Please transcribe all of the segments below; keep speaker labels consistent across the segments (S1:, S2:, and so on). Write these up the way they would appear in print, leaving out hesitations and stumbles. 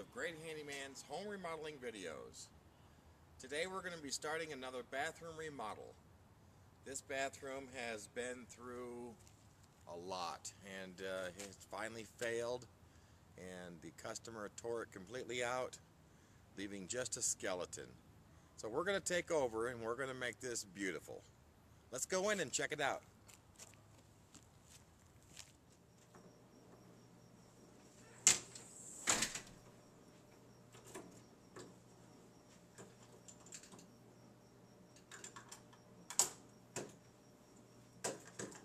S1: of Great Handyman's home remodeling videos. Today we're going to be starting another bathroom remodel. This bathroom has been through a lot and it's finally failed, and the customer tore it completely out, leaving just a skeleton. So we're going to take over and we're going to make this beautiful. Let's go in and check it out.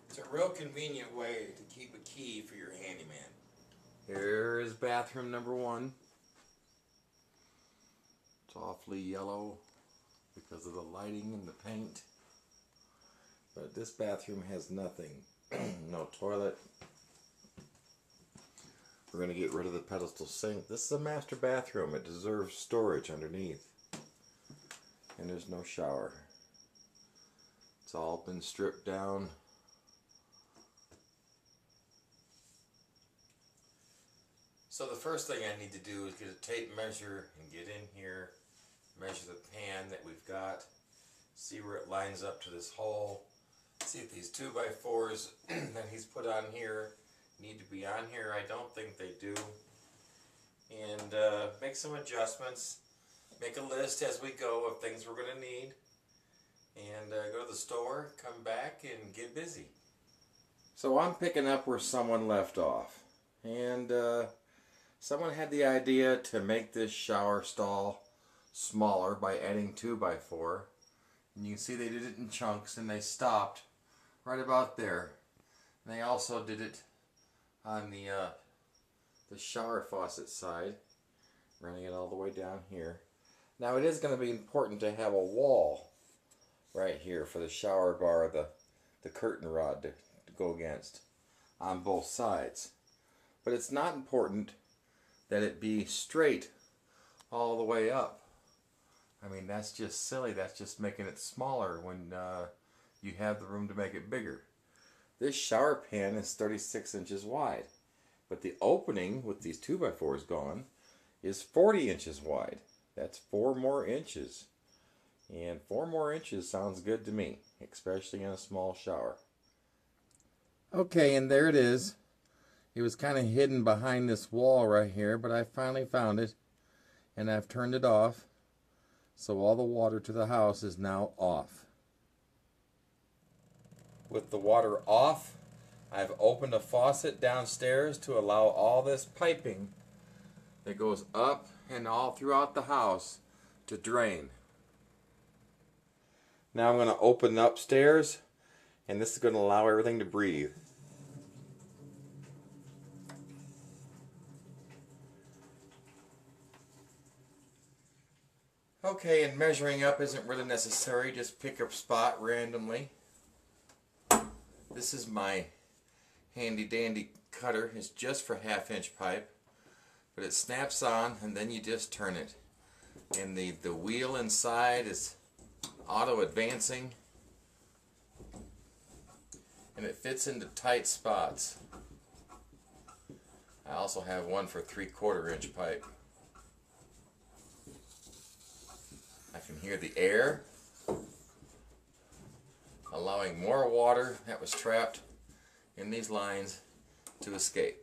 S1: It's a real convenient way to keep a key for your handyman. Here is bathroom number one. It's awfully yellow because of the lighting and the paint. But this bathroom has nothing. No toilet. We're going to get rid of the pedestal sink. This is a master bathroom. It deserves storage underneath. And there's no shower. It's all been stripped down. So the first thing I need to do is get a tape measure and get in here, measure the pan that we've got, see where it lines up to this hole, see if these 2x4s that he's put on here need to be on here. I don't think they do. And make some adjustments, make a list as we go of things we're going to need, and go to the store, come back, and get busy. So I'm picking up where someone left off, and someone had the idea to make this shower stall smaller by adding 2x4. And you can see they did it in chunks, and they stopped right about there. And they also did it on the shower faucet side, running it all the way down here. Now it is going to be important to have a wall right here for the shower bar, the curtain rod to go against on both sides. But it's not important that it be straight all the way up. I mean, that's just silly. That's just making it smaller when you have the room to make it bigger. This shower pan is 36 inches wide, but the opening with these 2x4s gone is 40 inches wide. That's 4 more inches. And 4 more inches sounds good to me, especially in a small shower. Okay, and there it is. It was kind of hidden behind this wall right here, but I finally found it, and I've turned it off, so all the water to the house is now off. With the water off, I've opened a faucet downstairs to allow all this piping that goes up and all throughout the house to drain. Now I'm going to open upstairs, and this is going to allow everything to breathe. Okay, and measuring up isn't really necessary. Just pick a spot randomly. This is my handy dandy cutter. It's just for 1/2 inch pipe, but it snaps on and then you just turn it. And the wheel inside is auto advancing, and it fits into tight spots. I also have one for 3/4 inch pipe. I can hear the air allowing more water that was trapped in these lines to escape.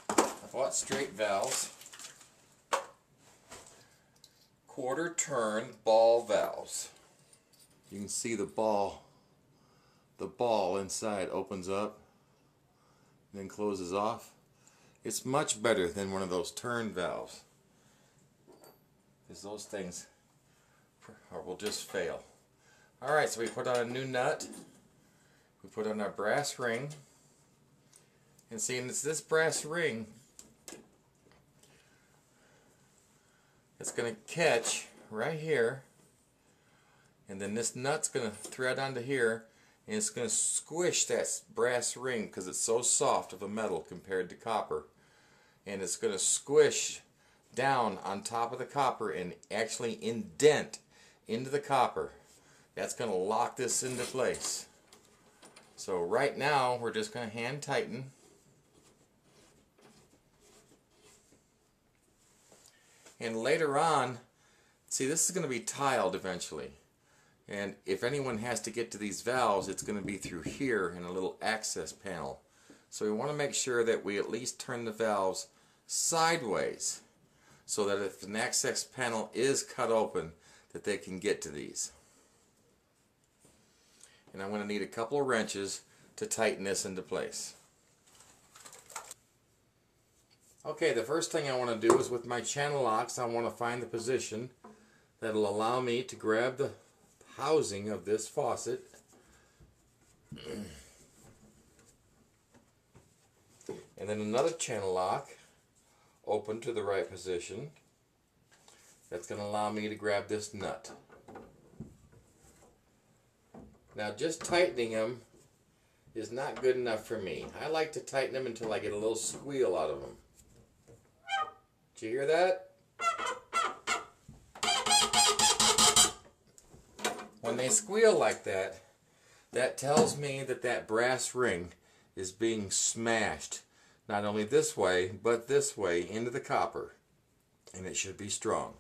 S1: I bought straight valves, 1/4 turn ball valves. You can see the ball inside opens up and then closes off. It's much better than one of those turn valves, because those things will just fail. Alright, so we put on a new nut, we put on our brass ring, and see, it's this brass ring that's going to catch right here, and then this nut's going to thread onto here, and it's going to squish that brass ring because it's so soft of a metal compared to copper. And it's going to squish down on top of the copper and actually indent into the copper. That's going to lock this into place. So right now we're just going to hand tighten And later on, see, this is going to be tiled eventually. And if anyone has to get to these valves, it's going to be through here in a little access panel. So we want to make sure that we at least turn the valves sideways so that if an access panel is cut open, that they can get to these. And I'm going to need a couple of wrenches to tighten this into place. Okay, the first thing I want to do is with my channel locks, I want to find the position that'll allow me to grab the housing of this faucet and then another channel lock open to the right position that's going to allow me to grab this nut. Now just tightening them is not good enough for me. I like to tighten them until I get a little squeal out of them. Did you hear that? When they squeal like that, that tells me that that brass ring is being smashed, not only this way, but this way into the copper. And it should be strong.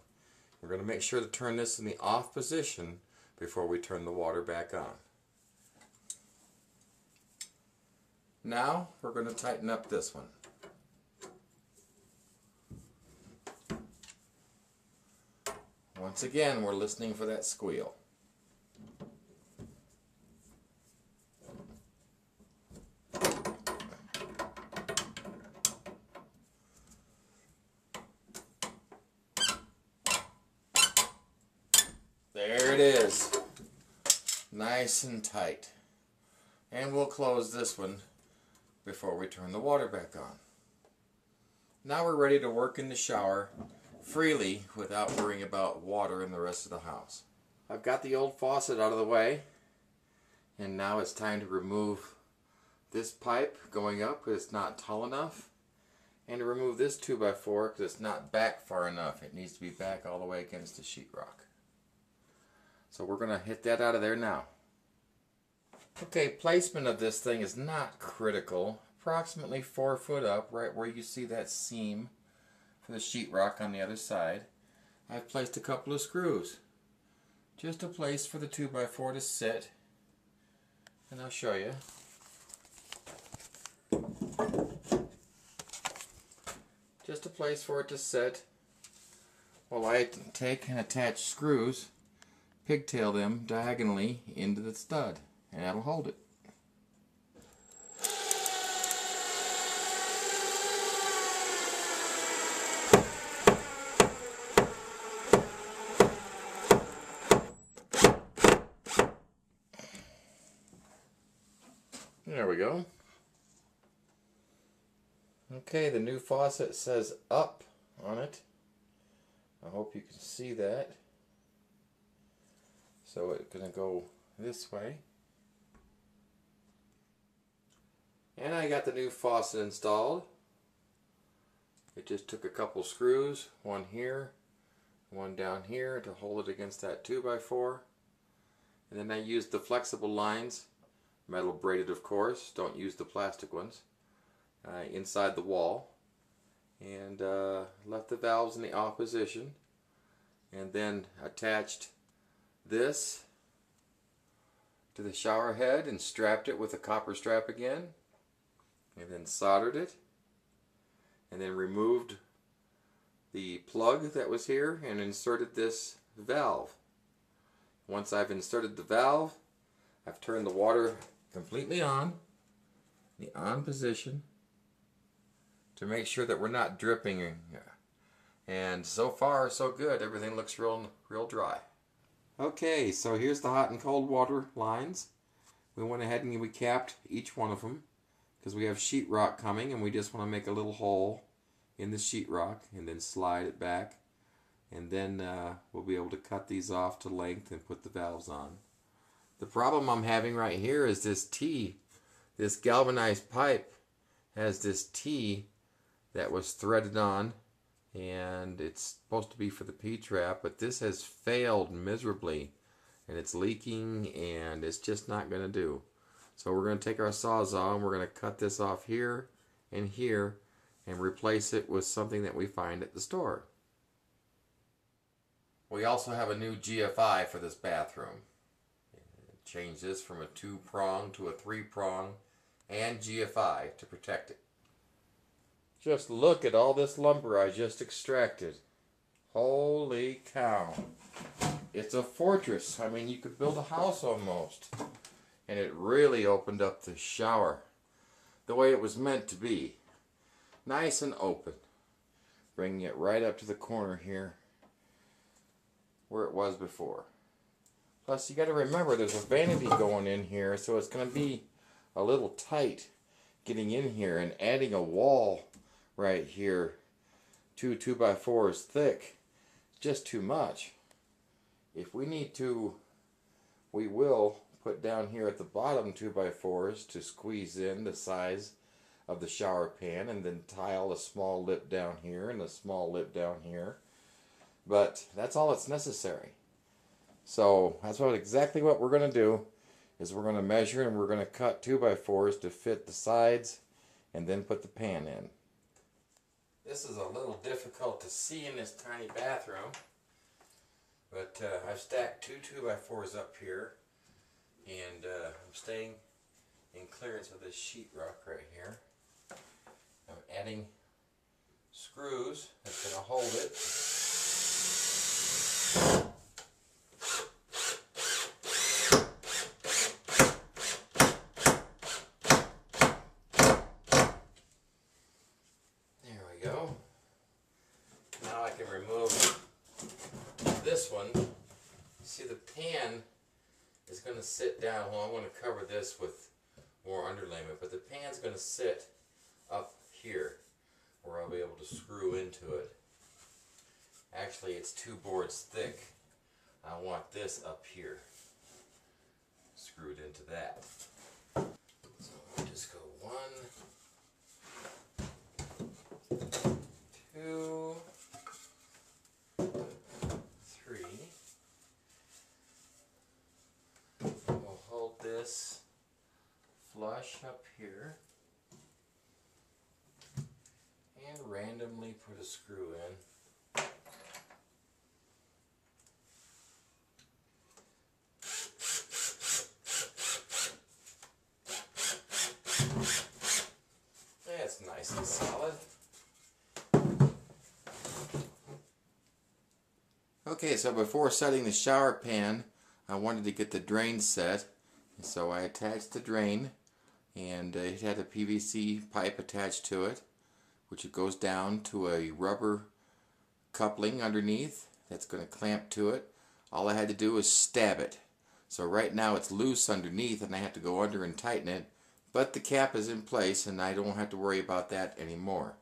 S1: We're going to make sure to turn this in the off position before we turn the water back on. Now we're going to tighten up this one. Once again, we're listening for that squeal. There it is. Nice and tight. And we'll close this one before we turn the water back on. Now we're ready to work in the shower freely without worrying about water in the rest of the house. I've got the old faucet out of the way, and now it's time to remove this pipe going up because it's not tall enough, and to remove this 2x4 because it's not back far enough. It needs to be back all the way against the sheetrock. So we're going to hit that out of there now. Okay, placement of this thing is not critical. Approximately 4 foot up, right where you see that seam for the sheetrock on the other side. I've placed a couple of screws. Just a place for the 2x4 to sit. And I'll show you. Just a place for it to sit while I take and attach screws, pigtail them diagonally into the stud, and that'll hold it. There we go. Okay, the new faucet says up on it. I hope you can see that. So it's going to go this way. And I got the new faucet installed. It just took a couple screws, one here, one down here to hold it against that 2x4. And then I used the flexible lines, metal braided of course, don't use the plastic ones, inside the wall. And left the valves in the off position. And then attached this to the shower head and strapped it with a copper strap again. And then soldered it. And then removed the plug that was here and inserted this valve. Once I've inserted the valve, I've turned the water completely on, the on position, to make sure that we're not dripping. And so far so good. Everything looks real dry. Okay, so here's the hot and cold water lines. We went ahead and we capped each one of them because we have sheetrock coming and we just want to make a little hole in the sheetrock and then slide it back, and then we'll be able to cut these off to length and put the valves on. The problem I'm having right here is this T, this galvanized pipe has this T that was threaded on, and it's supposed to be for the P-trap, but this has failed miserably and it's leaking and it's just not going to do. So we're going to take our Sawzall and we're going to cut this off here and here and replace it with something that we find at the store. We also have a new GFI for this bathroom. Change this from a 2-prong to a 3-prong and GFI to protect it. Just look at all this lumber I just extracted. Holy cow. It's a fortress. I mean, you could build a house almost. And it really opened up the shower the way it was meant to be. Nice and open. Bringing it right up to the corner here where it was before. Plus, you got to remember there's a vanity going in here, so it's going to be a little tight getting in here, and adding a wall right here, 2x4s thick, just too much. If we need to, we will put down here at the bottom 2x4s to squeeze in the size of the shower pan, and then tile a small lip down here and a small lip down here. But that's all that's necessary. So that's exactly what we're going to do, is we're going to measure and we're going to cut 2x4s to fit the sides and then put the pan in. This is a little difficult to see in this tiny bathroom, but I've stacked 2x4s up here, and I'm staying in clearance of this sheetrock right here. I'm adding screws that's going to hold it. This one, see the pan is going to sit down. Well, I'm going to cover this with more underlayment, but the pan's going to sit up here where I'll be able to screw into it. Actually, it's 2 boards thick. I want this up here, screwed into that. So we'll just go 1, 2, 3. We'll hold this flush up here and randomly put a screw in. That's nice and solid. Okay, so before setting the shower pan, I wanted to get the drain set. So I attached the drain, and it had a PVC pipe attached to it, which it goes down to a rubber coupling underneath that's going to clamp to it. All I had to do was stab it. So right now it's loose underneath and I have to go under and tighten it, but the cap is in place and I don't have to worry about that anymore.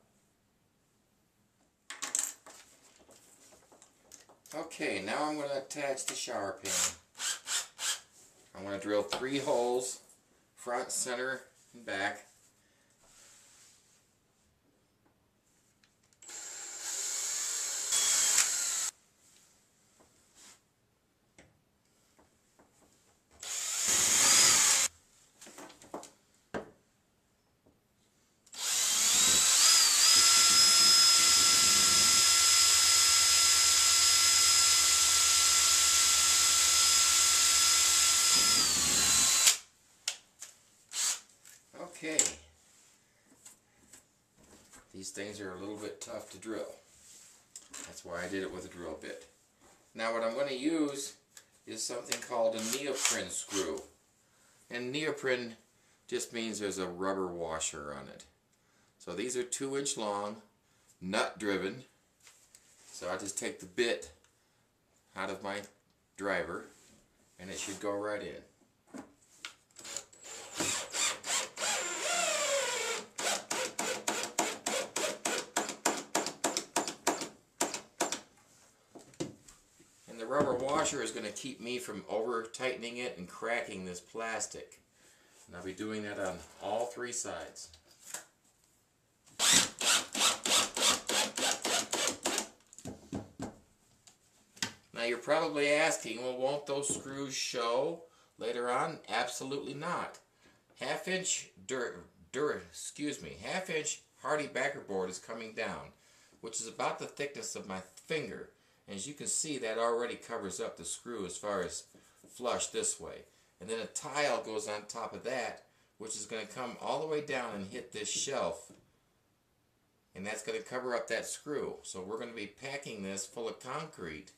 S1: Okay, now I'm going to attach the shower pan. I'm going to drill 3 holes, front, center, and back. Okay, these things are a little bit tough to drill. That's why I did it with a drill bit. Now what I'm going to use is something called a neoprene screw. And neoprene just means there's a rubber washer on it. So these are 2-inch long, nut driven. So I'll just take the bit out of my driver and it should go right in. The rubber washer is going to keep me from over tightening it and cracking this plastic. And I'll be doing that on all 3 sides. Now you're probably asking, well, won't those screws show later on? Absolutely not. Half-inch half-inch hardy backer board is coming down, which is about the thickness of my finger. As you can see, that already covers up the screw as far as flush this way. And then a tile goes on top of that, which is going to come all the way down and hit this shelf. And that's going to cover up that screw. So we're going to be packing this full of concrete.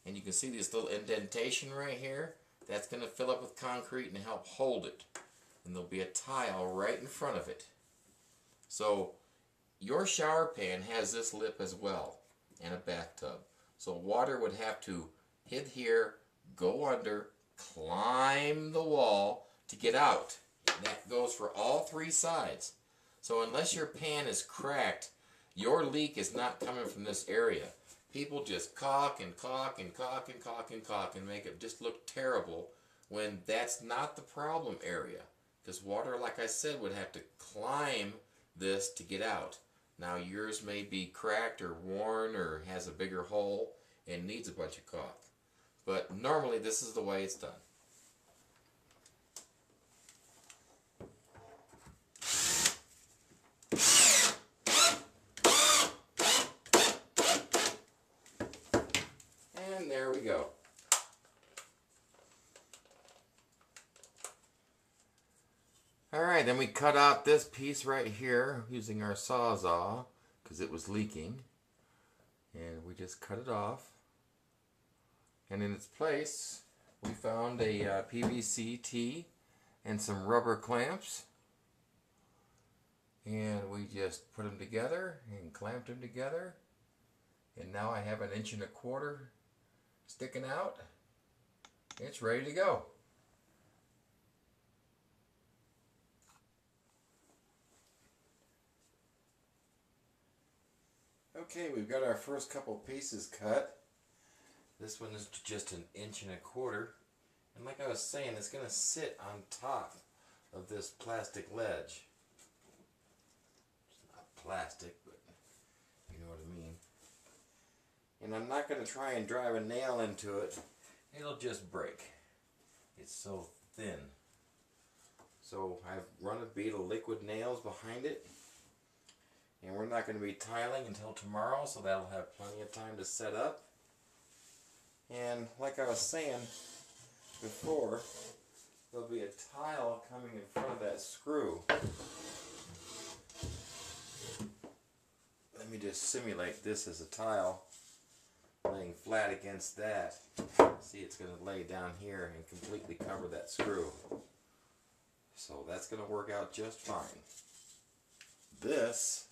S1: And you can see this little indentation right here. That's going to fill up with concrete and help hold it. And there'll be a tile right in front of it. So your shower pan has this lip as well, and a bathtub. So water would have to hit here, go under, climb the wall to get out. And that goes for all three sides. So unless your pan is cracked, your leak is not coming from this area. People just caulk and caulk and caulk and caulk and caulk and make it just look terrible when that's not the problem area. Because water, like I said, would have to climb this to get out. Now yours may be cracked or worn or has a bigger hole and needs a bunch of caulk. But normally this is the way it's done. And there we go. Alright, then we cut out this piece right here using our Sawzall because it was leaking. And we just cut it off. And in its place, we found a PVC tee and some rubber clamps. And we just put them together and clamped them together. And now I have 1.25 inches sticking out. It's ready to go. Okay, we've got our first couple pieces cut. This one is just 1.25 inches. And like I was saying, it's going to sit on top of this plastic ledge. It's not plastic, but you know what I mean. And I'm not going to try and drive a nail into it. It'll just break. It's so thin. So I've run a bead of liquid nails behind it. And we're not going to be tiling until tomorrow, so that'll have plenty of time to set up. And like I was saying before, there'll be a tile coming in front of that screw. Let me just simulate this as a tile laying flat against that. See, it's going to lay down here and completely cover that screw. So that's going to work out just fine. This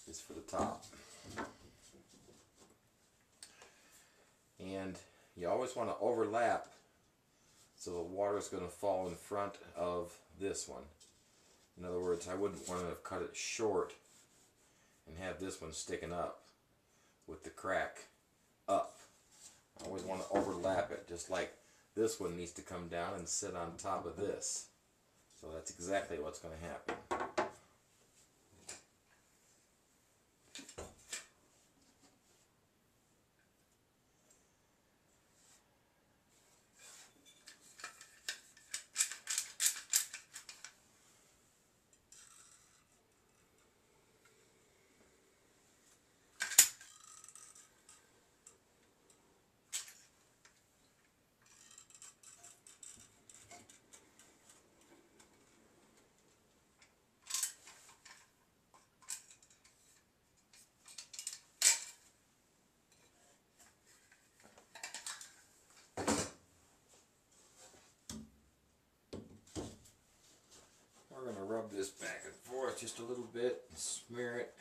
S1: is for the top. And you always want to overlap so the water is going to fall in front of this one. In other words, I wouldn't want to have cut it short and have this one sticking up with the crack up. I always want to overlap it, just like this one needs to come down and sit on top of this. So that's exactly what's going to happen. We're going to rub this back and forth just a little bit and smear it.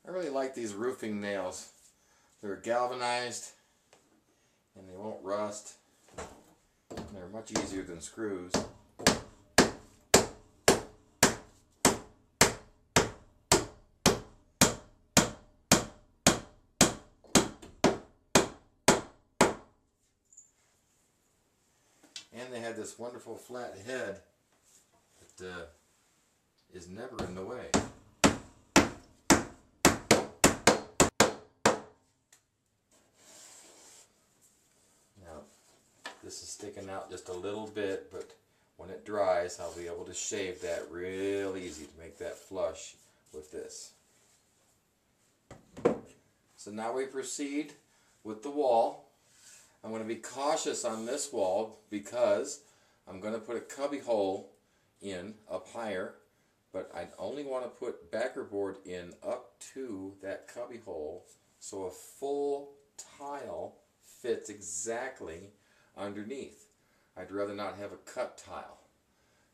S1: I really like these roofing nails. They're galvanized and they won't rust. And they're much easier than screws. And they have this wonderful flat head that is never in the way. Now, this is sticking out just a little bit, but when it dries, I'll be able to shave that real easy to make that flush with this. So now we proceed with the wall. I'm going to be cautious on this wall because I'm going to put a cubby hole in up higher, but I only want to put backer board in up to that cubby hole so a full tile fits exactly underneath. I'd rather not have a cut tile.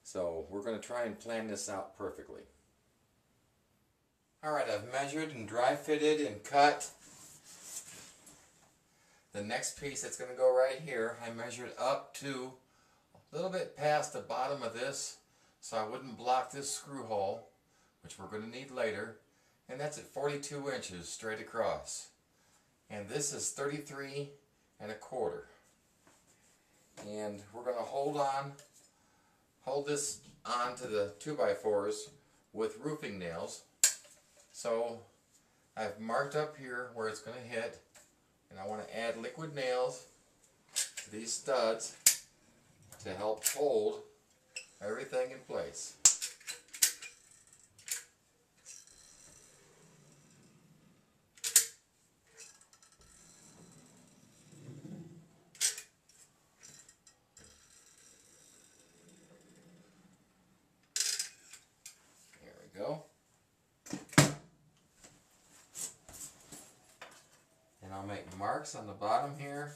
S1: So we're going to try and plan this out perfectly. Alright, I've measured and dry fitted and cut the next piece that's going to go right here. I measured up to a little bit past the bottom of this so I wouldn't block this screw hole, which we're going to need later, and that's at 42 inches straight across. And this is 33 1/4. And we're going to hold this on to the 2x4s with roofing nails. So I've marked up here where it's going to hit, and I want to add liquid nails to these studs to help hold everything in place. There we go. And I'll make marks on the bottom here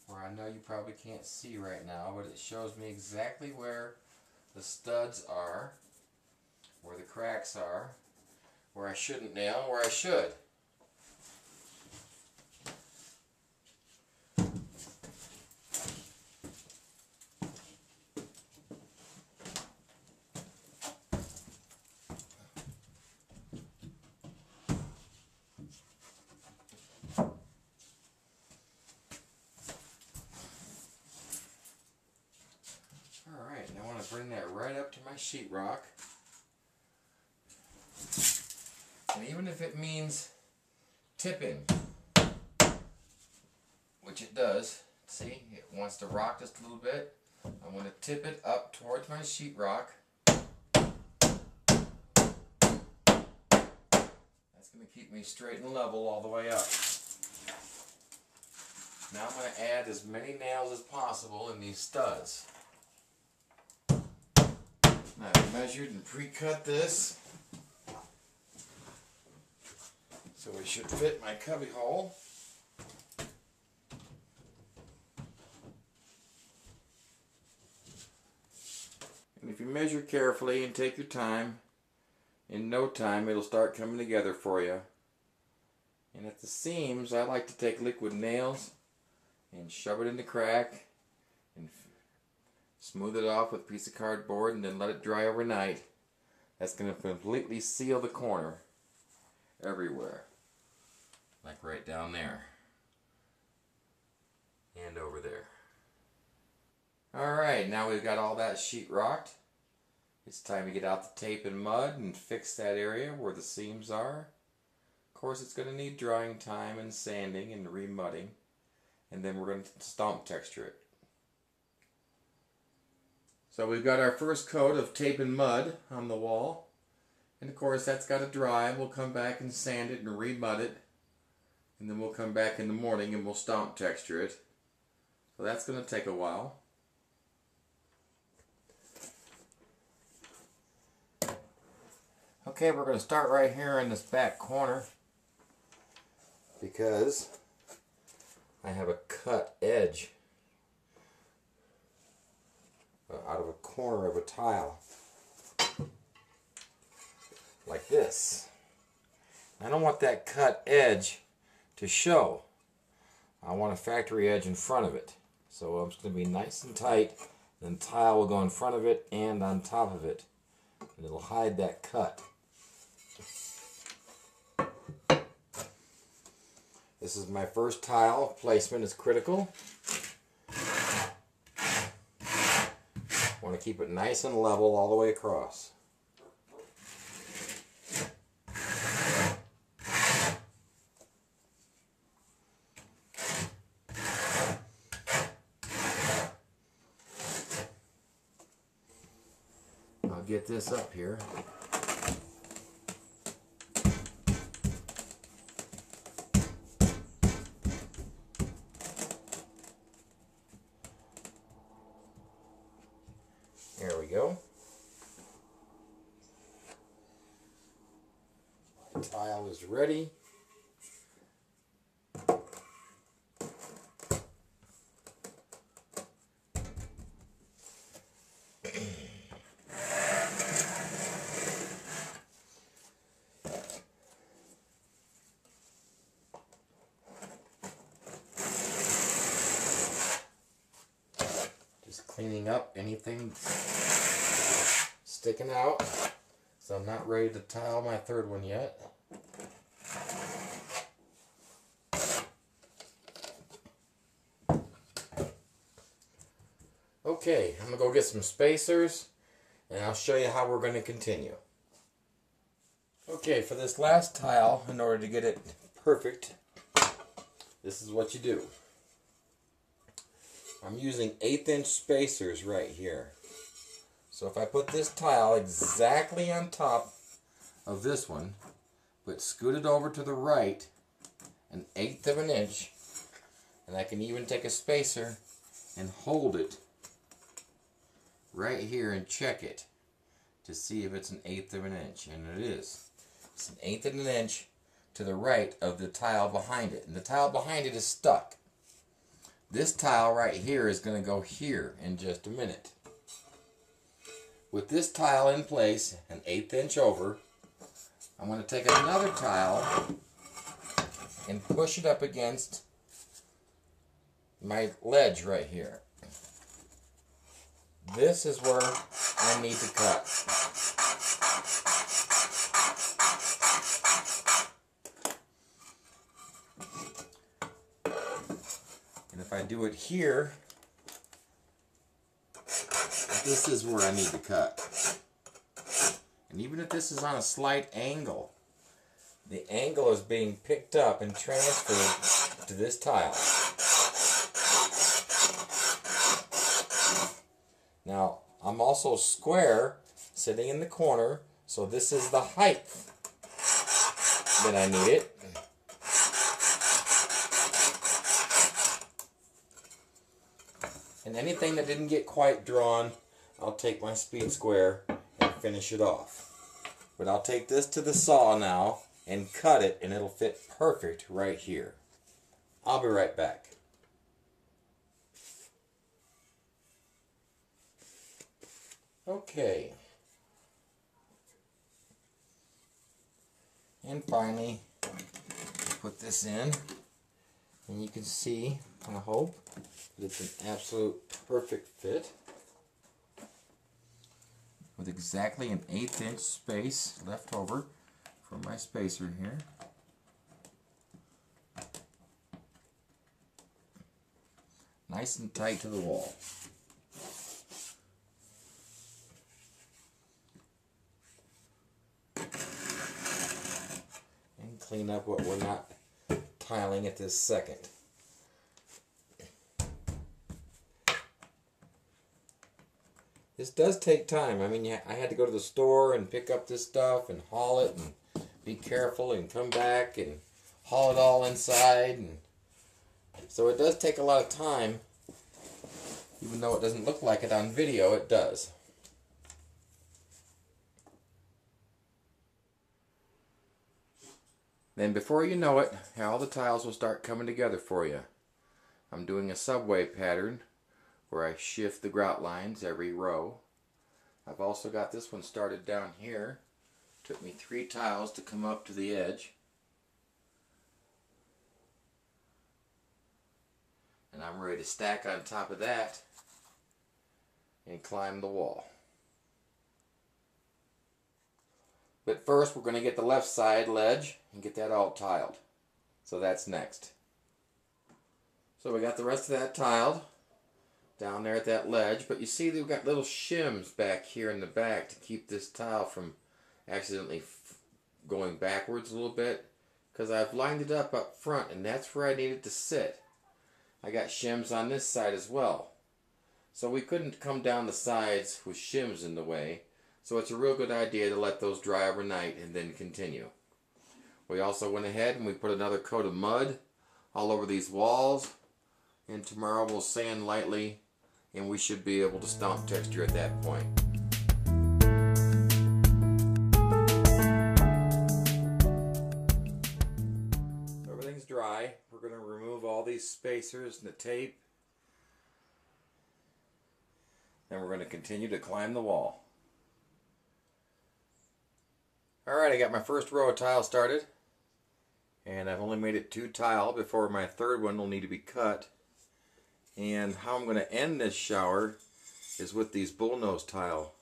S1: where I know you probably can't see right now, but it shows me exactly where the studs are, where the cracks are, where I shouldn't nail, where I should. Alright, and I want to bring that right up to my sheetrock. And even if it means tipping, which it does, see, it wants to rock just a little bit. I'm going to tip it up towards my sheetrock. That's going to keep me straight and level all the way up. Now I'm going to add as many nails as possible in these studs. I've measured and pre-cut this, so it should fit my cubby hole. And if you measure carefully and take your time, in no time it'll start coming together for you. And at the seams, I like to take liquid nails and shove it in the crack and smooth it off with a piece of cardboard and then let it dry overnight. That's going to completely seal the corner everywhere. Like right down there. And over there. Alright, now we've got all that sheet rocked. It's time to get out the tape and mud and fix that area where the seams are. Of course, it's going to need drying time and sanding and remudding. And then we're going to stomp texture it. So we've got our first coat of tape and mud on the wall. And of course that's got to dry. We'll come back and sand it and remud it. And then we'll come back in the morning and we'll stomp texture it. So that's going to take a while. Okay, we're going to start right here in this back corner because I have a cut edge out of a corner of a tile like this. I don't want that cut edge to show. I want a factory edge in front of it. So I'm just going to be nice and tight, then tile will go in front of it and on top of it, and it'll hide that cut. This is my first tile. Placement is critical. Want to keep it nice and level all the way across. I'll get this up here. we go. My tile is ready. Cleaning up anything sticking out, so I'm not ready to tile my third one yet. Okay, I'm gonna go get some spacers and I'll show you how we're going to continue. Okay, for this last tile, in order to get it perfect, this is what you do. I'm using 1/8 inch spacers right here. So if I put this tile exactly on top of this one, but scoot it over to the right 1/8 of an inch, and I can even take a spacer and hold it right here and check it to see if it's 1/8 of an inch, and it is. It's 1/8 of an inch to the right of the tile behind it, and the tile behind it is stuck. This tile right here is going to go here in just a minute. With this tile in place, 1/8 inch over, I'm going to take another tile and push it up against my ledge right here. This is where I need to cut. And if I do it here, this is where I need to cut. And even if this is on a slight angle, the angle is being picked up and transferred to this tile. Now, I'm also square, sitting in the corner, so this is the height that I need it. And anything that didn't get quite drawn, I'll take my speed square and finish it off. But I'll take this to the saw now and cut it, and it'll fit perfect right here. I'll be right back. Okay. And finally, put this in, and you can see, I hope, that it's an absolute perfect fit with exactly 1/8 inch space left over from my spacer here. Nice and tight to the wall. And clean up what we're not tiling at this second. This does take time. I mean, I had to go to the store and pick up this stuff and haul it and be careful and come back and haul it all inside. And so it does take a lot of time. Even though it doesn't look like it on video, it does. Then before you know it, all the tiles will start coming together for you. I'm doing a subway pattern where I shift the grout lines every row. I've also got this one started down here. Took me 3 tiles to come up to the edge. And I'm ready to stack on top of that and climb the wall. But first we're going to get the left side ledge and get that all tiled. So that's next. So we got the rest of that tiled down there at that ledge, but you see they've got little shims back here in the back to keep this tile from accidentally going backwards a little bit, because I've lined it up front and that's where I need it to sit. I got shims on this side as well, so we couldn't come down the sides with shims in the way, so it's a real good idea to let those dry overnight and then continue. We also went ahead and we put another coat of mud all over these walls, and tomorrow we'll sand lightly and we should be able to stomp texture at that point. we're going to remove all these spacers and the tape. And we're going to continue to climb the wall. Alright, I got my first row of tile started. And I've only made it 2 tile before my third one will need to be cut. And how I'm going to end this shower is with these bullnose tile.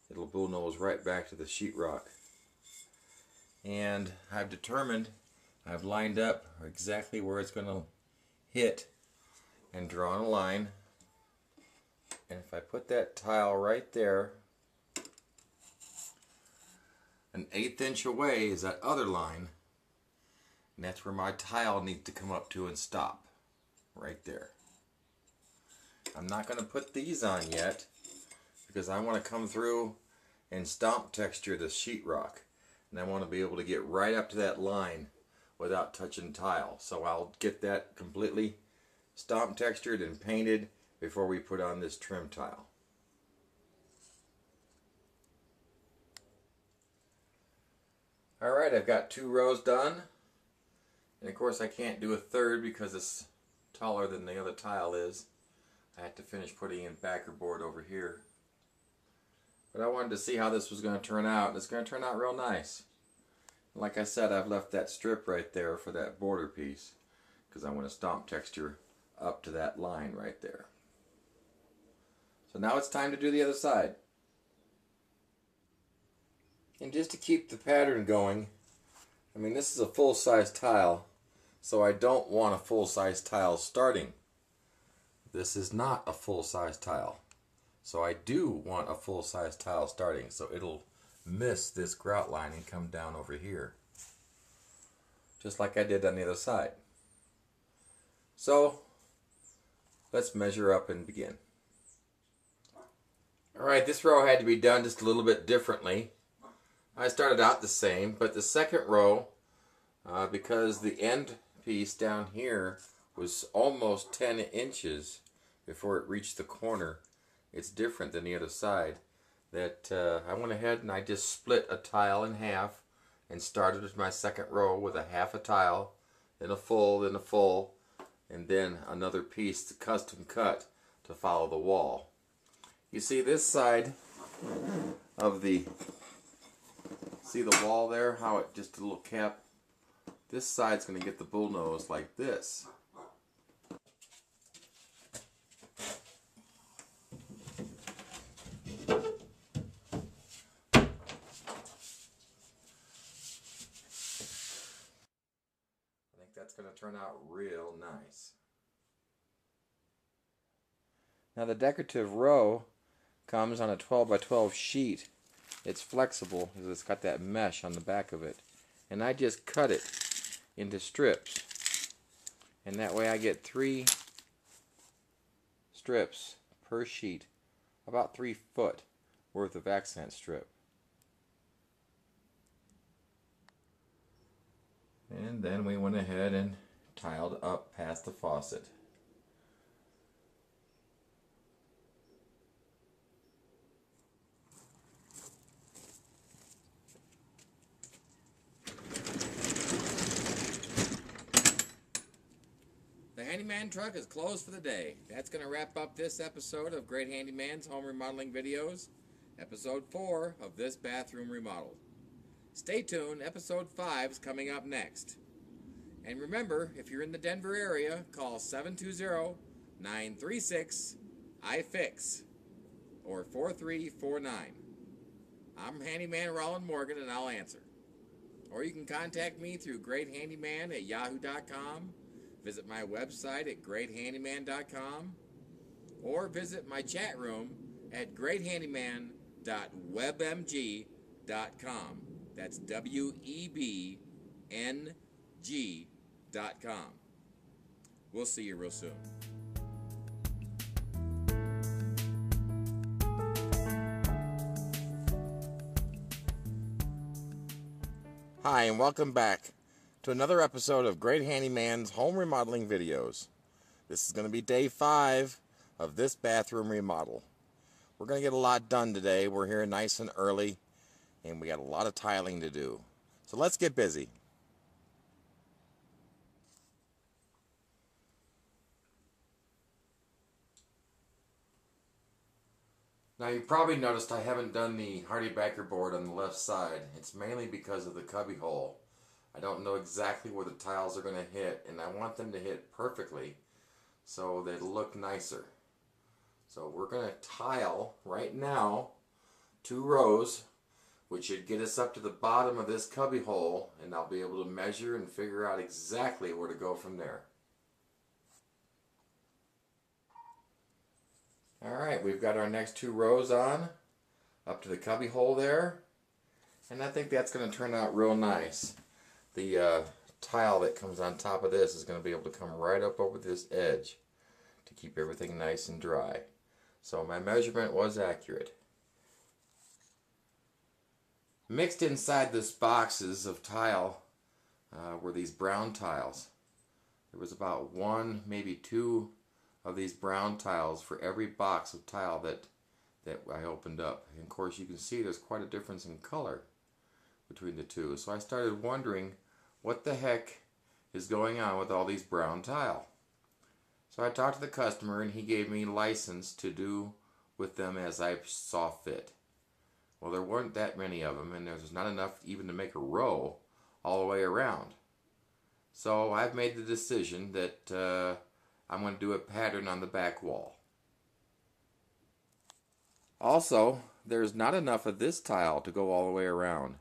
S1: It'll bullnose right back to the sheetrock. And I've determined, I've lined up exactly where it's going to hit and drawn a line. And if I put that tile right there, an 1/8 inch away is that other line. And that's where my tile needs to come up to and stop. Right there. I'm not going to put these on yet because I want to come through and stomp texture the sheetrock. And I want to be able to get right up to that line without touching tile. So I'll get that completely stomp textured and painted before we put on this trim tile. Alright, I've got 2 rows done. And of course I can't do a third because it's taller than the other tile is. I have to finish putting in backer board over here. But I wanted to see how this was going to turn out. And it's going to turn out real nice. Like I said, I've left that strip right there for that border piece because I want to stomp texture up to that line right there. So now it's time to do the other side. And just to keep the pattern going, I mean, this is a full-size tile, so I don't want a full-size tile starting. This is not a full-size tile, so I do want a full-size tile starting, so it'll miss this grout line and come down over here, just like I did on the other side. So let's measure up and begin. Alright, this row had to be done just a little bit differently. I started out the same, but the second row, because the end piece down here was almost 10 inches before it reached the corner, it's different than the other side. That I went ahead and I just split a tile in half and started with my second row with a half a tile, then a full, and then another piece to custom cut to follow the wall. You see this side of the, see the wall there, how it just a little cap? This side's going to get the bullnose like this. That's going to turn out real nice. Now the decorative row comes on a 12 by 12 sheet. It's flexible because it's got that mesh on the back of it. And I just cut it into strips. And that way I get 3 strips per sheet. About 3 foot worth of accent strip. And then we went ahead and tiled up past the faucet. The handyman truck is closed for the day. That's going to wrap up this episode of Great Handyman's Home Remodeling Videos, episode 4 of this bathroom remodel. Stay tuned, episode 5 is coming up next. And remember, if you're in the Denver area, call 720-936-IFIX or 4349. I'm Handyman Roland Morgan and I'll answer. Or you can contact me through greathandyman@yahoo.com, visit my website at greathandyman.com, or visit my chat room at greathandyman.webmg.com. That's WEBNG.com. We'll see you real soon. Hi, and welcome back to another episode of Great Handyman's Home Remodeling Videos. This is going to be day 5 of this bathroom remodel. We're going to get a lot done today. We're here nice and early, and we got a lot of tiling to do. So let's get busy. Now you probably noticed I haven't done the Hardy backer board on the left side. It's mainly because of the cubby hole. I don't know exactly where the tiles are going to hit, and I want them to hit perfectly so they look nicer. So we're going to tile right now 2 rows, which should get us up to the bottom of this cubby hole, and I'll be able to measure and figure out exactly where to go from there. Alright, we've got our next 2 rows on up to the cubby hole there, and I think that's going to turn out real nice. The tile that comes on top of this is going to be able to come right up over this edge to keep everything nice and dry. So my measurement was accurate. Mixed inside this boxes of tile were these brown tiles. There was about 1, maybe 2 of these brown tiles for every box of tile that I opened up. And of course you can see there's quite a difference in color between the two. So I started wondering what the heck is going on with all these brown tile. So I talked to the customer and he gave me license to do with them as I saw fit. Well, there weren't that many of them, and there's not enough even to make a row all the way around. So I've made the decision that I'm going to do a pattern on the back wall. Also, there's not enough of this tile to go all the way around.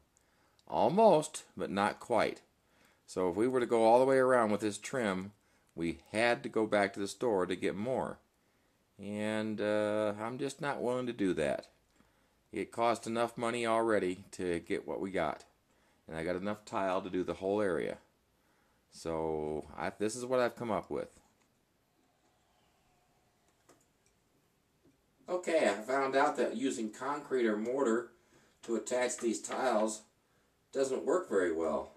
S1: Almost, but not quite. So if we were to go all the way around with this trim, we had to go back to the store to get more. And I'm just not willing to do that. It cost enough money already to get what we got. And I got enough tile to do the whole area. So this is what I've come up with. Okay, I found out that using concrete or mortar to attach these tiles doesn't work very well.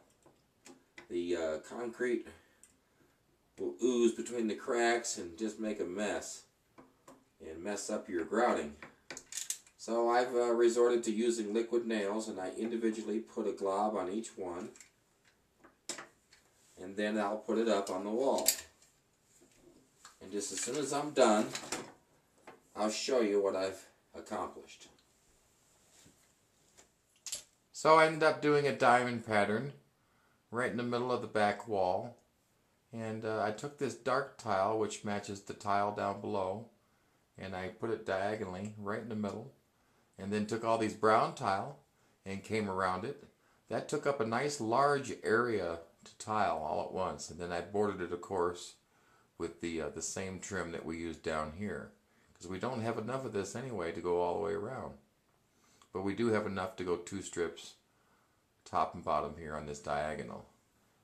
S1: The concrete will ooze between the cracks and just make a mess and mess up your grouting. So I've resorted to using liquid nails, and I individually put a glob on each one, and then I'll put it up on the wall. And just as soon as I'm done, I'll show you what I've accomplished. So I ended up doing a diamond pattern right in the middle of the back wall, and I took this dark tile which matches the tile down below, and I put it diagonally right in the middle, and then took all these brown tile and came around it. That took up a nice large area to tile all at once, and then I bordered it, of course, with the same trim that we used down here, because we don't have enough of this anyway to go all the way around. But we do have enough to go 2 strips top and bottom here on this diagonal.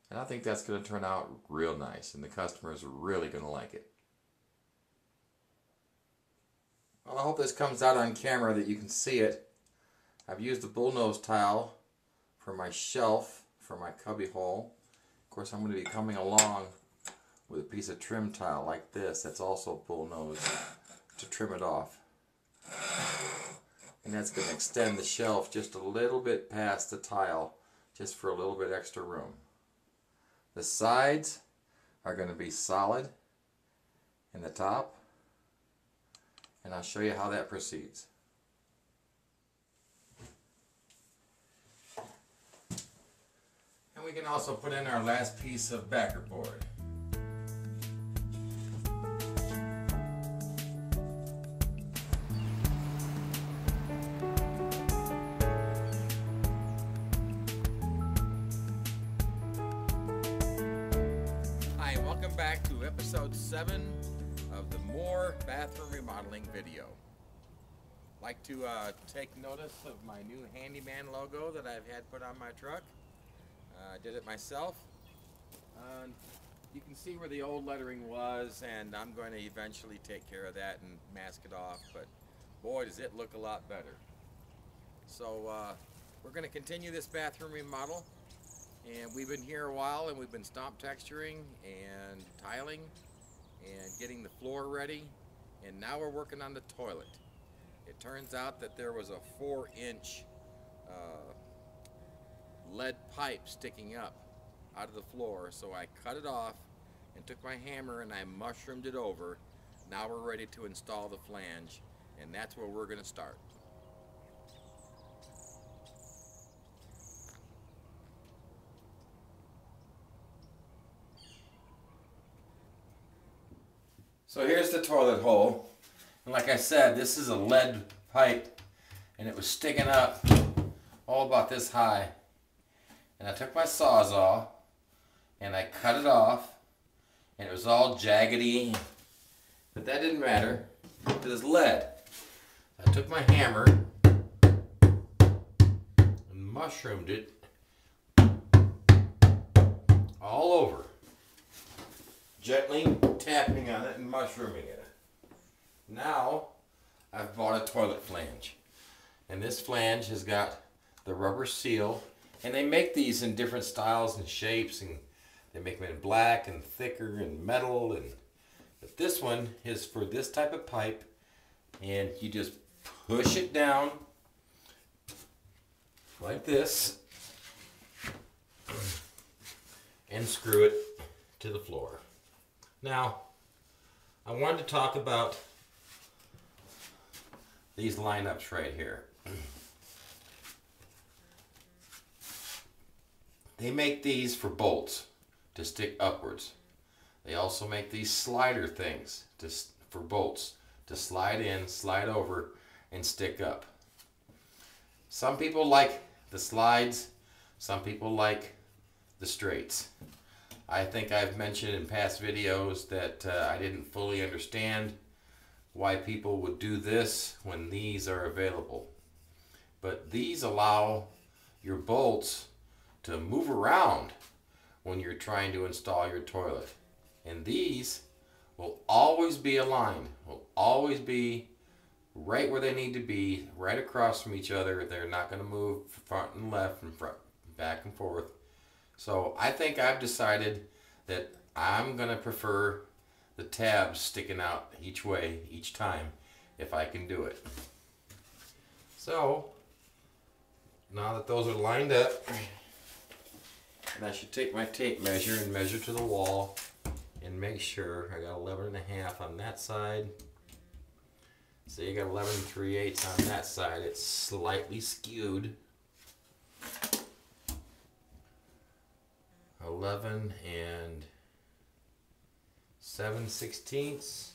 S1: And I think that's going to turn out real nice, and the customers are really going to like it. Well, I hope this comes out on camera that you can see it. I've used the bullnose tile for my shelf, for my cubby hole. Of course, I'm going to be coming along with a piece of trim tile like this that's also bullnose to trim it off. And that's going to extend the shelf just a little bit past the tile, just for a little bit extra room. The sides are going to be solid in the top, and I'll show you how that proceeds. And we can also put in our last piece of backer board. Hi, and welcome back to episode 7 of the More Bathroom Remodeling video. I'd like to take notice of my new handyman logo that I've had put on my truck. I did it myself. You can see where the old lettering was, and I'm going to eventually take care of that and mask it off, but boy does it look a lot better. So we're going to continue this bathroom remodel, and we've been here a while, and we've been stomp texturing and tiling and getting the floor ready, and now we're working on the toilet. It turns out that there was a 4-inch lead pipe sticking up out of the floor, so I cut it off and took my hammer and I mushroomed it over. Now we're ready to install the flange And that's where we're going to start. So here's the toilet hole. And like I said, this is a lead pipe, and it was sticking up all about this high. And I took my Sawzall and I cut it off, and it was all jaggedy, but that didn't matter. It was lead. I took my hammer and mushroomed it all over, gently tapping on it and mushrooming it. Now I've bought a toilet flange, and this flange has got the rubber seal, and they make these in different styles and shapes, and they make them in black and thicker and metal, but this one is for this type of pipe, and you just push it down like this and screw it to the floor. Now, I wanted to talk about these lineups right here. They make these for bolts to stick upwards. They also make these slider things for bolts to slide in, slide over, and stick up. Some people like the slides, some people like the straights. I think I've mentioned in past videos that I didn't fully understand why people would do this when these are available. But these allow your bolts to move around when you're trying to install your toilet. And these will always be aligned, will always be right where they need to be, right across from each other. They're not going to move front and left and front, back and forth. So I think I've decided that I'm going to prefer the tabs sticking out each way, each time, if I can do it. So now that those are lined up, and I should take my tape measure and measure to the wall and make sure I got 11.5 on that side. So you got 11 3/8 on that side. It's slightly skewed. 11 7/16.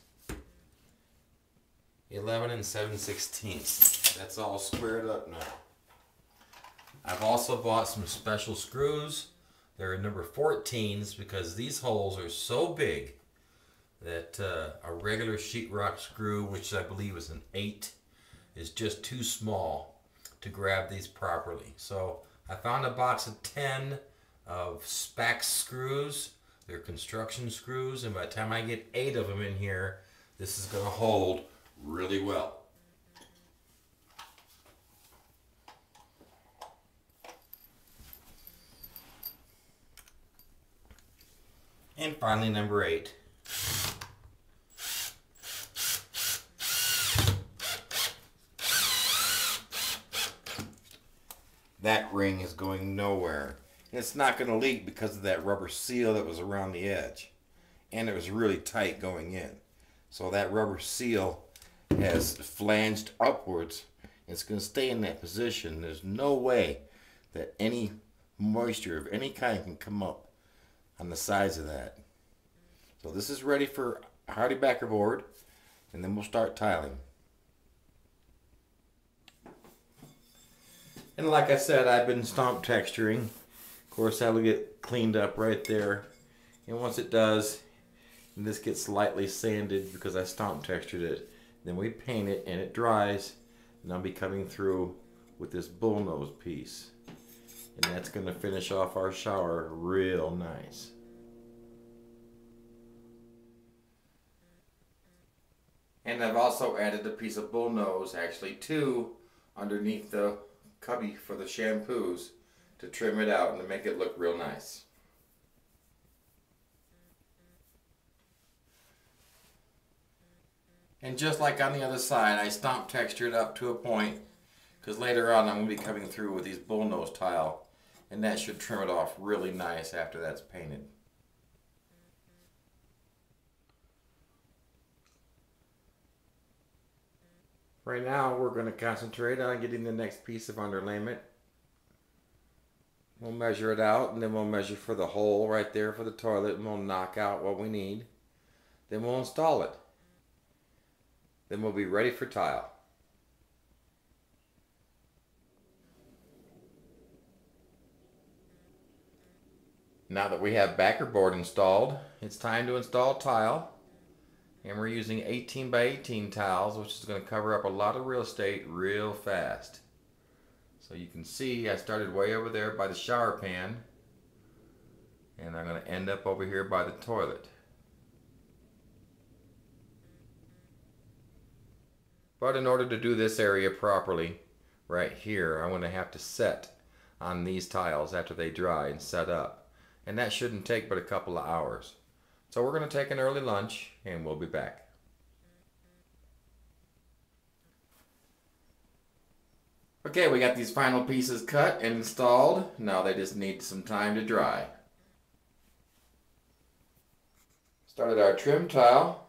S1: 11 7/16. That's all squared up now. I've also bought some special screws. They're number 14s because these holes are so big that a regular sheetrock screw, which I believe is an 8, is just too small to grab these properly. So I found a box of 10 of Spax screws. They're construction screws, and by the time I get 8 of them in here, this is going to hold really well. And finally, number 8. That ring is going nowhere. It's not going to leak because of that rubber seal that was around the edge. And it was really tight going in. So that rubber seal has flanged upwards. It's going to stay in that position. There's no way that any moisture of any kind can come up on the sides of that. So this is ready for hardy backer board, and then we'll start tiling. And like I said, I've been stomp texturing. Of course, that'll get cleaned up right there. And once it does, and this gets lightly sanded because I stomp textured it, then we paint it and it dries, and I'll be coming through with this bullnose piece. And that's going to finish off our shower real nice. And I've also added a piece of bullnose, actually 2, underneath the cubby for the shampoos to trim it out and to make it look real nice. And just like on the other side, I stomp textured up to a point, because later on I'm going to be coming through with these bullnose tile, and that should trim it off really nice after that's painted. Right now we're going to concentrate on getting the next piece of underlayment. We'll measure it out, and then we'll measure for the hole right there for the toilet, and we'll knock out what we need. Then we'll install it. Then we'll be ready for tile. Now that we have backer board installed, it's time to install tile. And we're using 18 by 18 tiles, which is going to cover up a lot of real estate real fast. So you can see I started way over there by the shower pan, and I'm going to end up over here by the toilet. But in order to do this area properly, right here, I'm going to have to set on these tiles after they dry and set up. And that shouldn't take but a couple of hours. So we're going to take an early lunch, and we'll be back. Okay, we got these final pieces cut and installed. Now they just need some time to dry. Started our trim tile,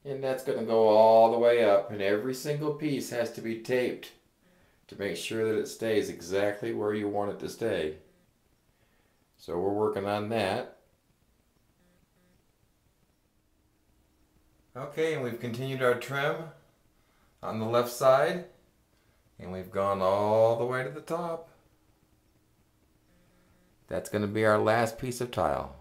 S1: and that's going to go all the way up, and every single piece has to be taped to make sure that it stays exactly where you want it to stay. So we're working on that. Okay, and we've continued our trim on the left side, and we've gone all the way to the top. That's going to be our last piece of tile.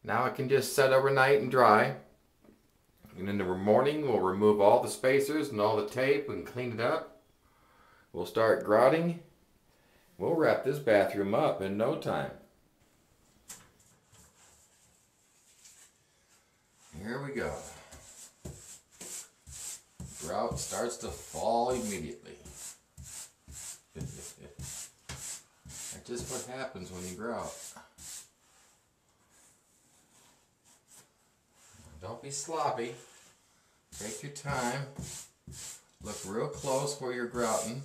S1: Now it can just set overnight and dry. And in the morning we'll remove all the spacers and all the tape and clean it up. We'll start grouting. We'll wrap this bathroom up in no time. Here we go. Grout starts to fall immediately. That's just what happens when you grout. Don't be sloppy. Take your time. Look real close where you're grouting.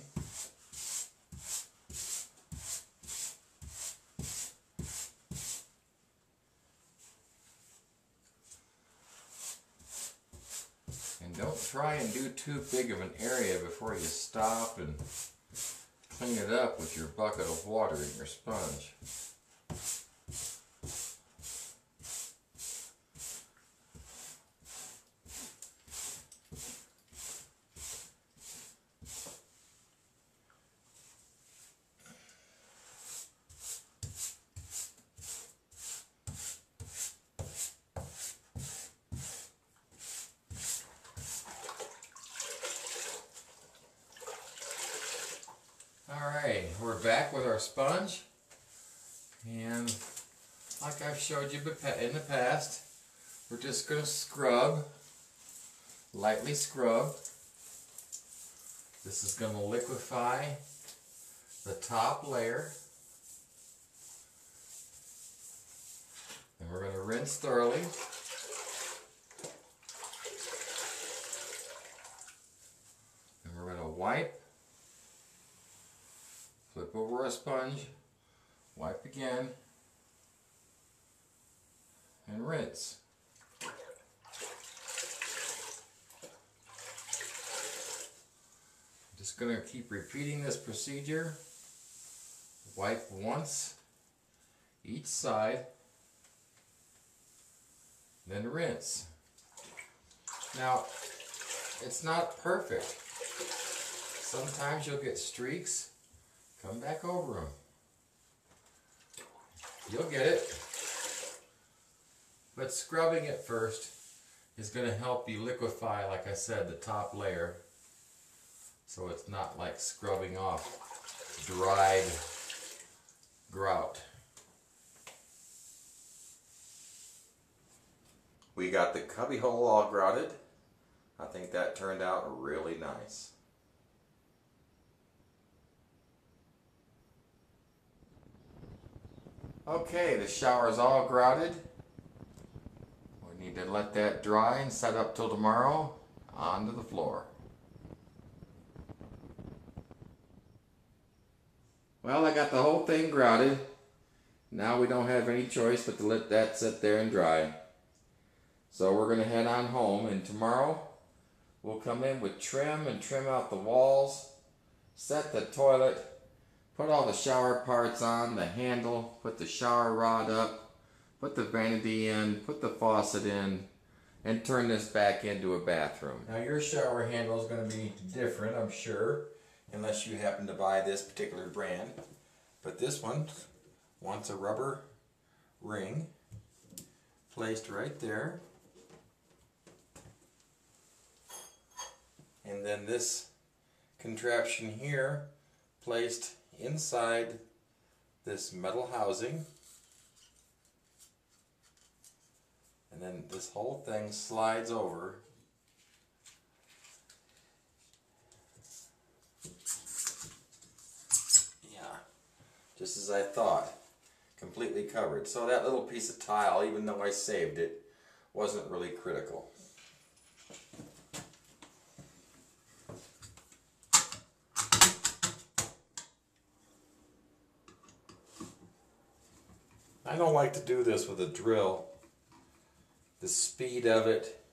S1: Don't try and do too big of an area before you stop and clean it up with your bucket of water and your sponge. Alright, we're back with our sponge, and like I've showed you in the past, we're just going to scrub, lightly scrub. This is going to liquefy the top layer, and we're going to rinse thoroughly. And we're going to wipe. Flip over a sponge, wipe again, and rinse. I'm just going to keep repeating this procedure. Wipe once each side, then rinse. Now, it's not perfect. Sometimes you'll get streaks. Come back over them. You'll get it. But scrubbing it first is going to help you liquefy, like I said, the top layer. So it's not like scrubbing off dried grout. We got the cubby hole all grouted. I think that turned out really nice. Okay, the shower is all grouted. We need to let that dry and set up till tomorrow. Onto the floor. Well, I got the whole thing grouted. Now we don't have any choice but to let that sit there and dry. So we're gonna head on home, and tomorrow we'll come in with trim and trim out the walls, set the toilet, put all the shower parts on, the handle, put the shower rod up, put the vanity in, put the faucet in, and turn this back into a bathroom. Now your shower handle is going to be different, I'm sure, unless you happen to buy this particular brand. But this one wants a rubber ring placed right there. And then this contraption here placed inside this metal housing. And then this whole thing slides over. Yeah, just as I thought, completely covered. So that little piece of tile, even though I saved it, wasn't really critical. I don't like to do this with a drill. The speed of it,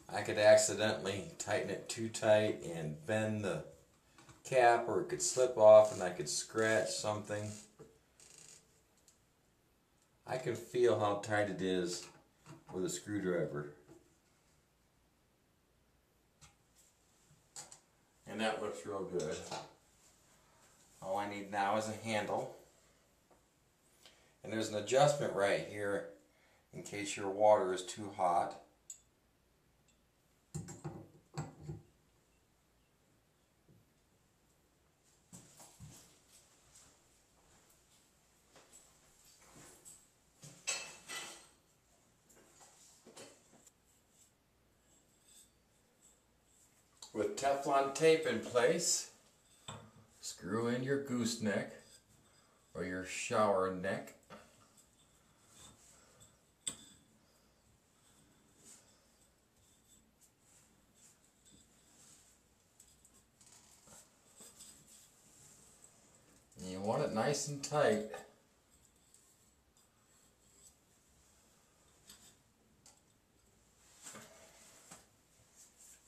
S1: I could accidentally tighten it too tight and bend the cap, or it could slip off and I could scratch something. I can feel how tight it is with a screwdriver. And that looks real good. All I need now is a handle. And there's an adjustment right here in case your water is too hot. With Teflon tape in place, screw in your gooseneck or your shower neck. And you want it nice and tight.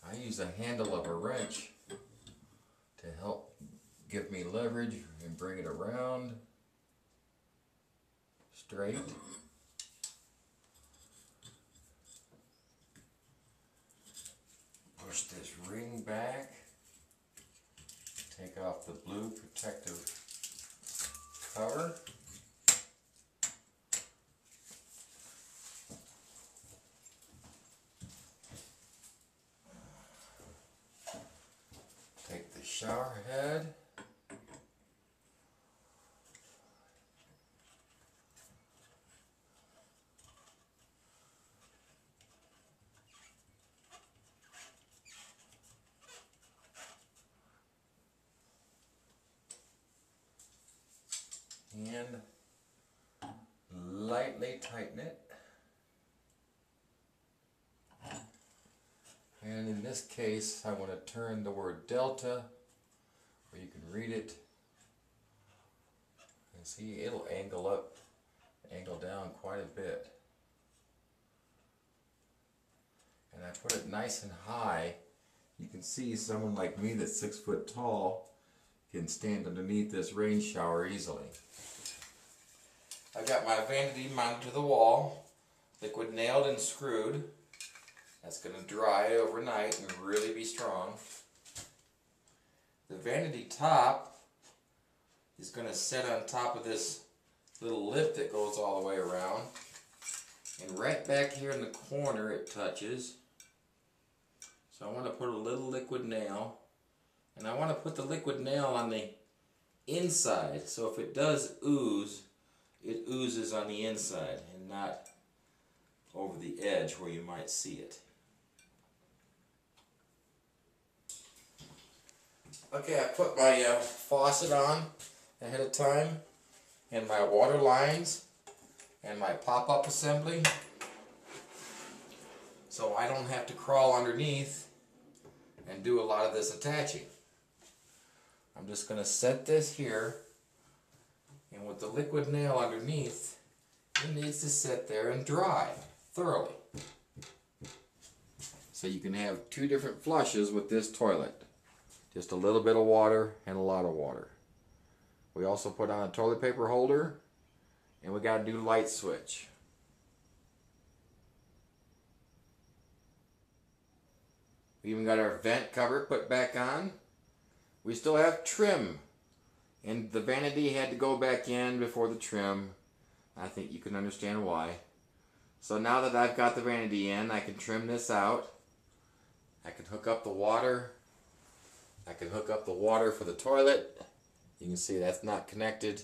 S1: I use a handle of a wrench to help give me leverage and bring it around straight. Push this ring back. Take off the blue protective cover. Take the shower head. And lightly tighten it. And in this case, I want to turn the word delta, where you can read it. And see, it'll angle up, angle down quite a bit. And I put it nice and high. You can see someone like me that's 6 foot tall can stand underneath this rain shower easily. I've got my vanity mounted to the wall, liquid nailed and screwed. That's going to dry overnight and really be strong. The vanity top is going to sit on top of this little lip that goes all the way around. And right back here in the corner it touches. So I want to put a little liquid nail. And I want to put the liquid nail on the inside. So if it does ooze, it oozes on the inside and not over the edge where you might see it. Okay, I put my faucet on ahead of time, and my water lines, and my pop-up assembly, so I don't have to crawl underneath and do a lot of this attaching. I'm just going to set this here, and with the liquid nail underneath, it needs to sit there and dry thoroughly. So you can have two different flushes with this toilet. Just a little bit of water and a lot of water. We also put on a toilet paper holder, and we got a new light switch. We even got our vent cover put back on. We still have trim, and the vanity had to go back in before the trim. I think you can understand why. So now that I've got the vanity in, I can trim this out. I can hook up the water. I can hook up the water for the toilet. You can see that's not connected.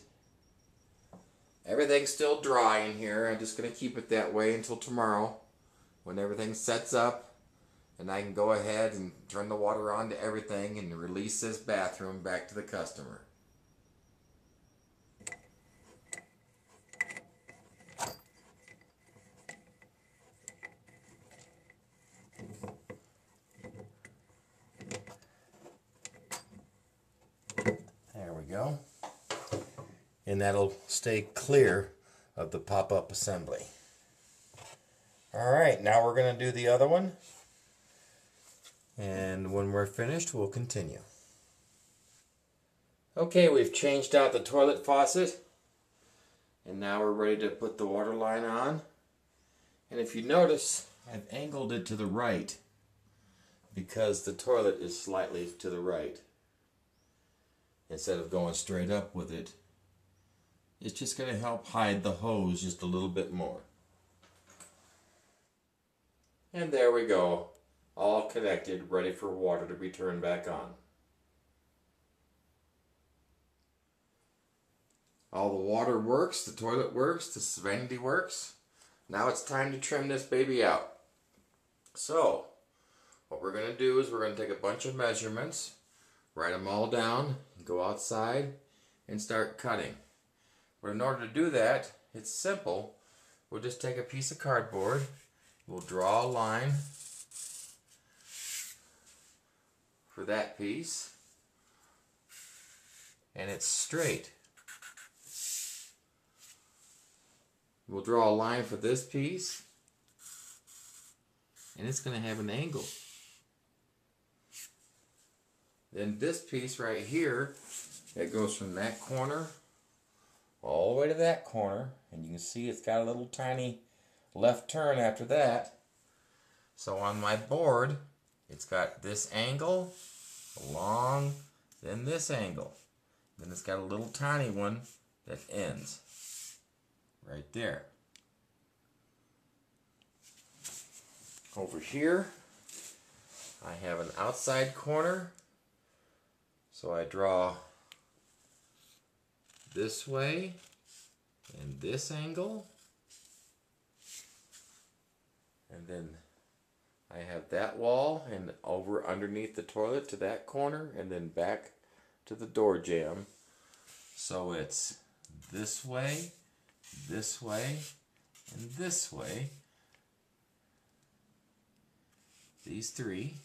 S1: Everything's still dry in here. I'm just going to keep it that way until tomorrow when everything sets up. And I can go ahead and turn the water on to everything and release this bathroom back to the customer. There we go. And that'll stay clear of the pop-up assembly. Alright, now we're going to do the other one. And when we're finished, we'll continue. Okay, we've changed out the toilet faucet. And now we're ready to put the water line on. And if you notice, I've angled it to the right because the toilet is slightly to the right. Instead of going straight up with it, it's just going to help hide the hose just a little bit more. And there we go. All connected, ready for water to be turned back on. All the water works, the toilet works, the vanity works. Now it's time to trim this baby out. So, what we're going to do is we're going to take a bunch of measurements, write them all down, go outside, and start cutting. But in order to do that, it's simple. We'll just take a piece of cardboard, we'll draw a line for that piece, and it's straight. We'll draw a line for this piece, and it's going to have an angle. Then this piece right here, it goes from that corner all the way to that corner, and you can see it's got a little tiny left turn after that. So on my board, it's got this angle along, then this angle. Then it's got a little tiny one that ends right there. Over here, I have an outside corner. So I draw this way and this angle. And then I have that wall and over underneath the toilet to that corner and then back to the door jamb. So it's this way, and this way. These three.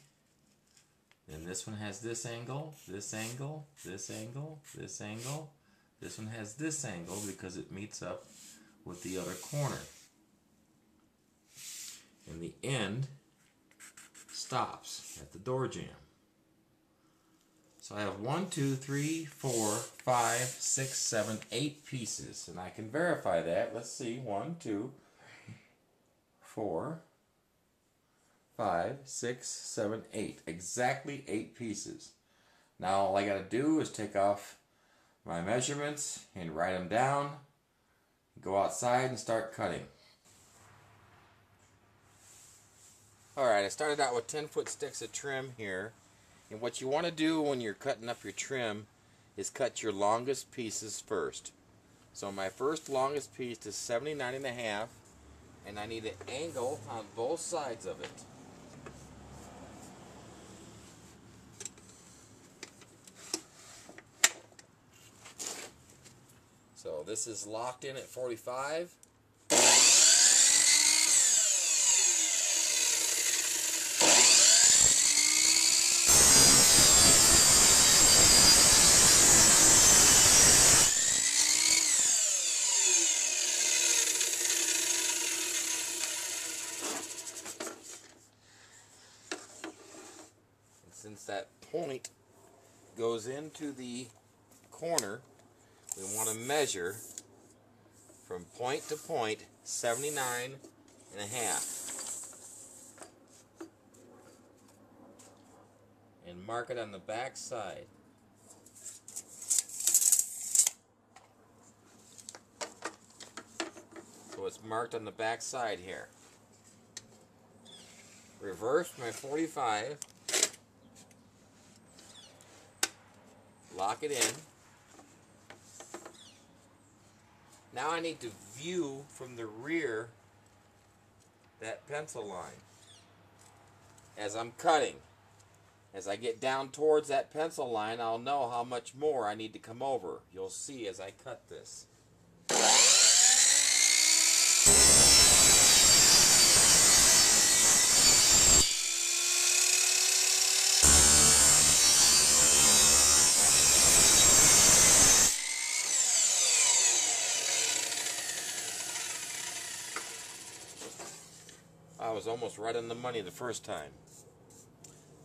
S1: Then this one has this angle, this angle, this angle, this angle. This one has this angle because it meets up with the other corner. And the end stops at the door jamb. So I have 1, 2, 3, 4, 5, 6, 7, 8 pieces. And I can verify that. Let's see. 1, 2, 4, 5, 6, 7, 8. Exactly 8 pieces. Now all I got to do is take off my measurements and write them down. Go outside and start cutting. Alright, I started out with 10-foot sticks of trim here. And what you want to do when you're cutting up your trim is cut your longest pieces first. So my first longest piece is 79.5, and I need an angle on both sides of it. So this is locked in at 45. since that point goes into the corner, we want to measure from point to point 79 and a half. And mark it on the back side. So it's marked on the back side here. Reverse my 45. Lock it in. Now I need to view from the rear that pencil line as I'm cutting. As I get down towards that pencil line, I'll know how much more I need to come over. You'll see as I cut this. I was almost right on the money the first time.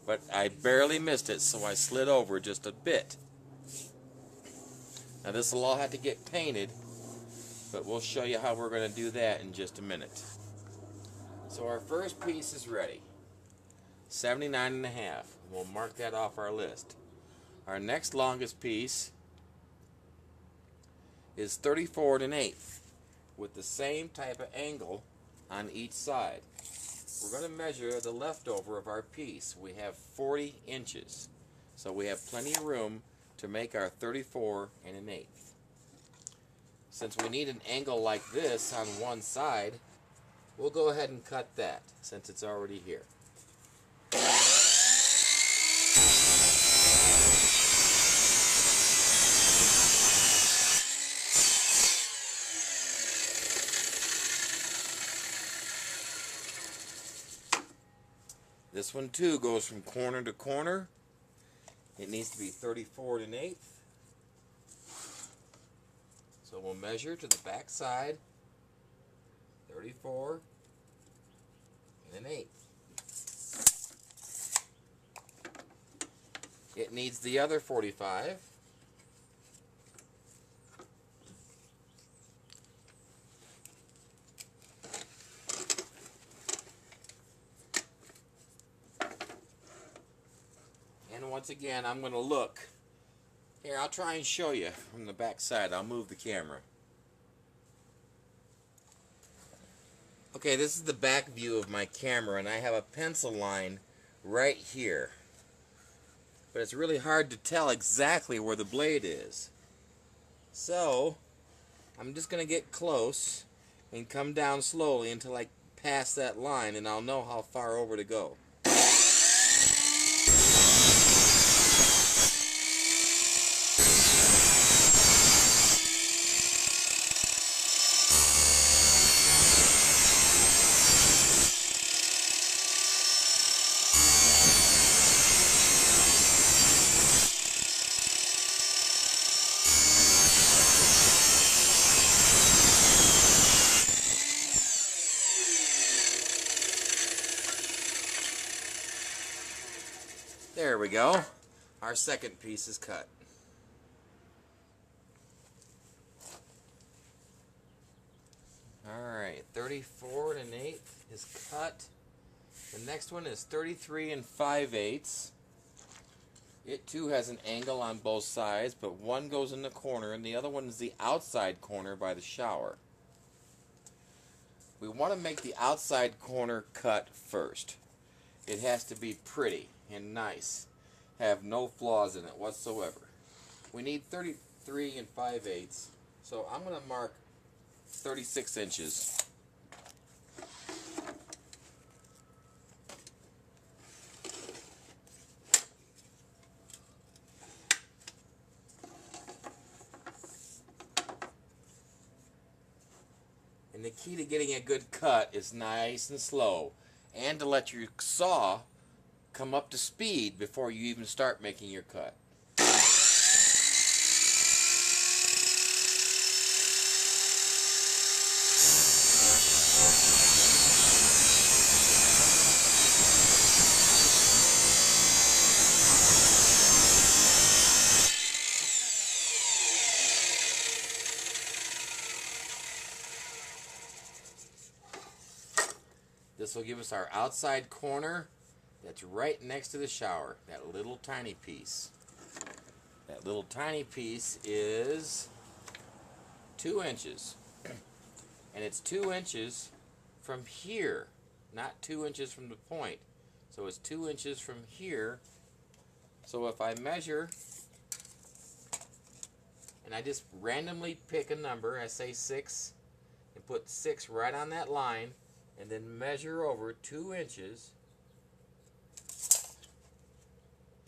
S1: But I barely missed it, so I slid over just a bit. Now this will all have to get painted, but we'll show you how we're going to do that in just a minute. So our first piece is ready. 79 and a half. We'll mark that off our list. Our next longest piece is 34 and an eighth with the same type of angle on each side. We're going to measure the leftover of our piece. We have 40 inches. So we have plenty of room to make our 34 and an eighth. Since we need an angle like this on one side, we'll go ahead and cut that since it's already here. This one too goes from corner to corner. It needs to be 34 and an eighth. So we'll measure to the back side, 34 and an eighth. It needs the other 45. And once again, I'm going to look. Here, I'll try and show you from the back side. I'll move the camera. Okay, this is the back view of my camera, and I have a pencil line right here. But it's really hard to tell exactly where the blade is. So, I'm just going to get close and come down slowly until I pass that line, and I'll know how far over to go. There we go. Our second piece is cut. Alright, 34 and an eighth is cut. The next one is 33 and 5/8. It too has an angle on both sides, but one goes in the corner and the other one is the outside corner by the shower. We want to make the outside corner cut first. It has to be pretty and nice, have no flaws in it whatsoever. We need 33 and 5/8, so I'm going to mark 36 inches. And the key to getting a good cut is nice and slow, and to let your saw come up to speed before you even start making your cut. This will give us our outside corner that's right next to the shower. That little tiny piece. That little tiny piece is 2 inches. And it's 2 inches from here, not 2 inches from the point. So it's 2 inches from here. So if I measure, and I just randomly pick a number, I say 6, and put 6 right on that line, and then measure over 2 inches,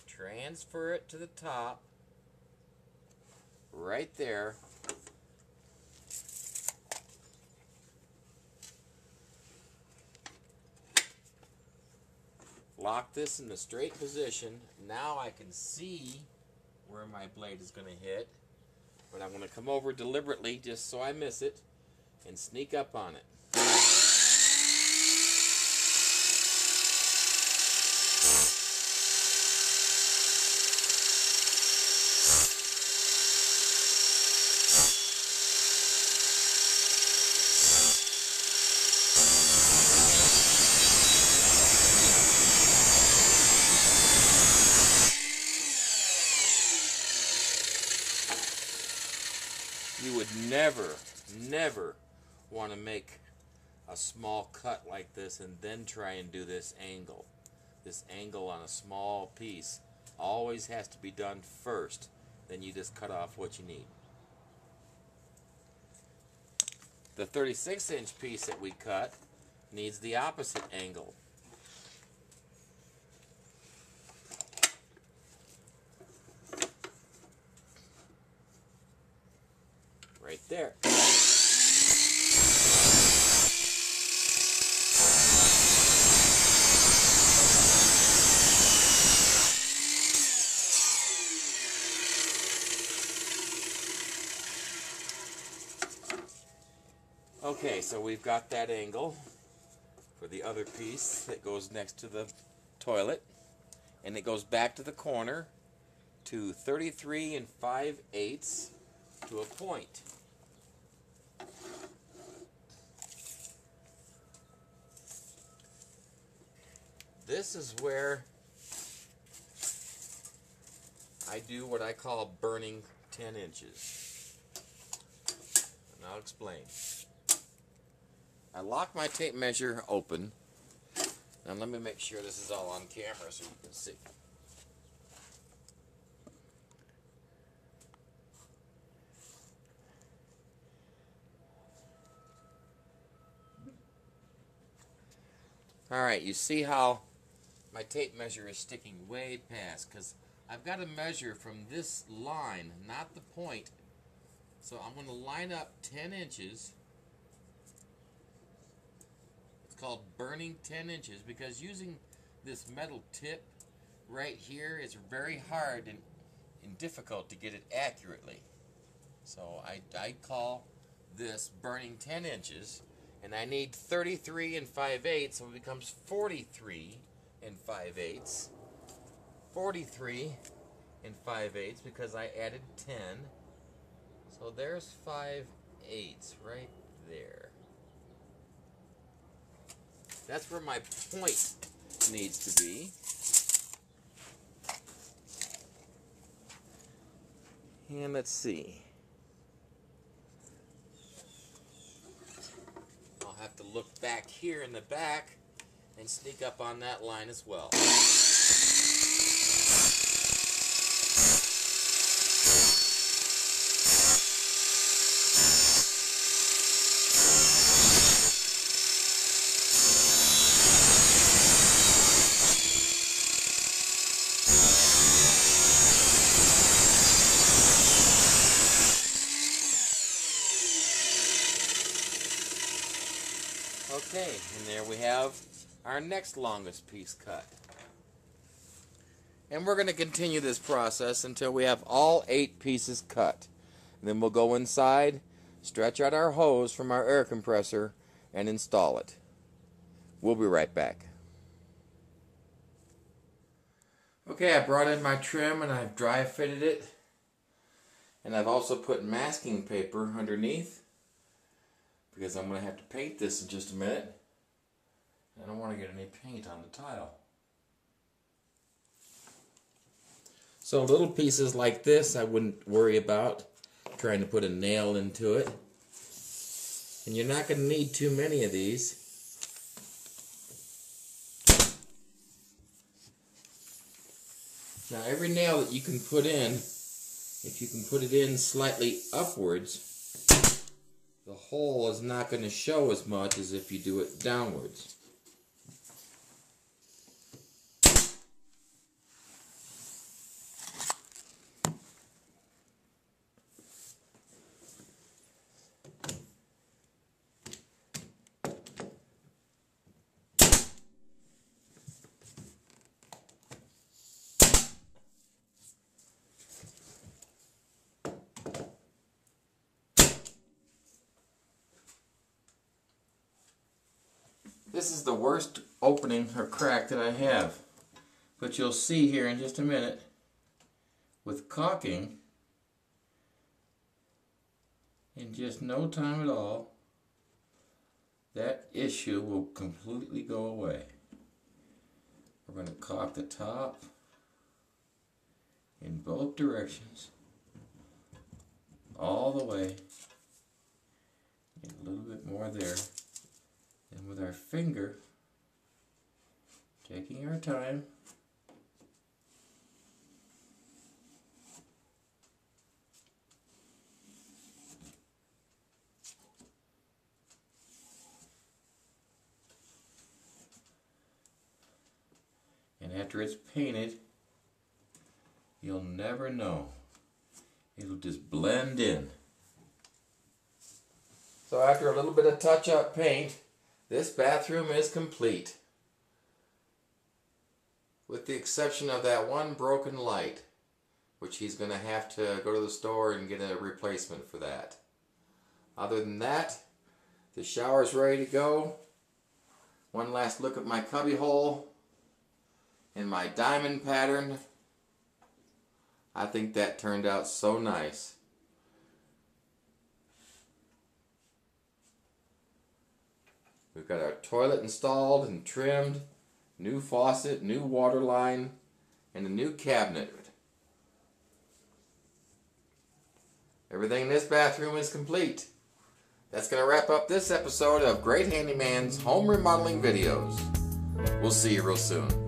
S1: transfer it to the top, right there, lock this in the straight position. Now I can see where my blade is going to hit, but I'm going to come over deliberately just so I miss it and sneak up on it. You would never want to make a small cut like this and then try and do this angle. This angle on a small piece always has to be done first. Then you just cut off what you need. The 36-inch piece that we cut needs the opposite angle. Right there. Okay, so we've got that angle for the other piece that goes next to the toilet, and it goes back to the corner to 33 5/8 to a point. This is where I do what I call burning 10 inches. And I'll explain. I lock my tape measure open. Now let me make sure this is all on camera so you can see. Alright, you see how my tape measure is sticking way past, because I've got to measure from this line, not the point. So I'm going to line up 10 inches. It's called burning 10 inches because using this metal tip right here is very hard and difficult to get it accurately. So I call this burning 10 inches, and I need 33 5/8, so it becomes 43 5/8. 43 5/8 because I added 10. So there's 5/8 right there. That's where my point needs to be. And let's see. I'll have to look back here in the back and sneak up on that line as well. Okay, and there we have our next longest piece cut. And we're going to continue this process until we have all 8 pieces cut. And then we'll go inside, stretch out our hose from our air compressor, and install it. We'll be right back. Okay, I brought in my trim and I've dry fitted it. And I've also put masking paper underneath, because I'm going to have to paint this in just a minute. I don't want to get any paint on the tile. So little pieces like this I wouldn't worry about trying to put a nail into it. And you're not going to need too many of these. Now every nail that you can put in, if you can put it in slightly upwards, the hole is not going to show as much as if you do it downwards. This is the worst opening or crack that I have, but you'll see here in just a minute, with caulking, in just no time at all, that issue will completely go away. We're going to caulk the top in both directions, all the way, get a little bit more there. And with our finger, taking our time, and after it's painted, you'll never know. It'll just blend in. So after a little bit of touch-up paint, this bathroom is complete, with the exception of that one broken light, which he's going to have to go to the store and get a replacement for that. Other than that, the shower's ready to go. One last look at my cubby hole and my diamond pattern. I think that turned out so nice. We've got our toilet installed and trimmed, new faucet, new water line, and a new cabinet. Everything in this bathroom is complete. That's going to wrap up this episode of Great Handyman's Home Remodeling Videos. We'll see you real soon.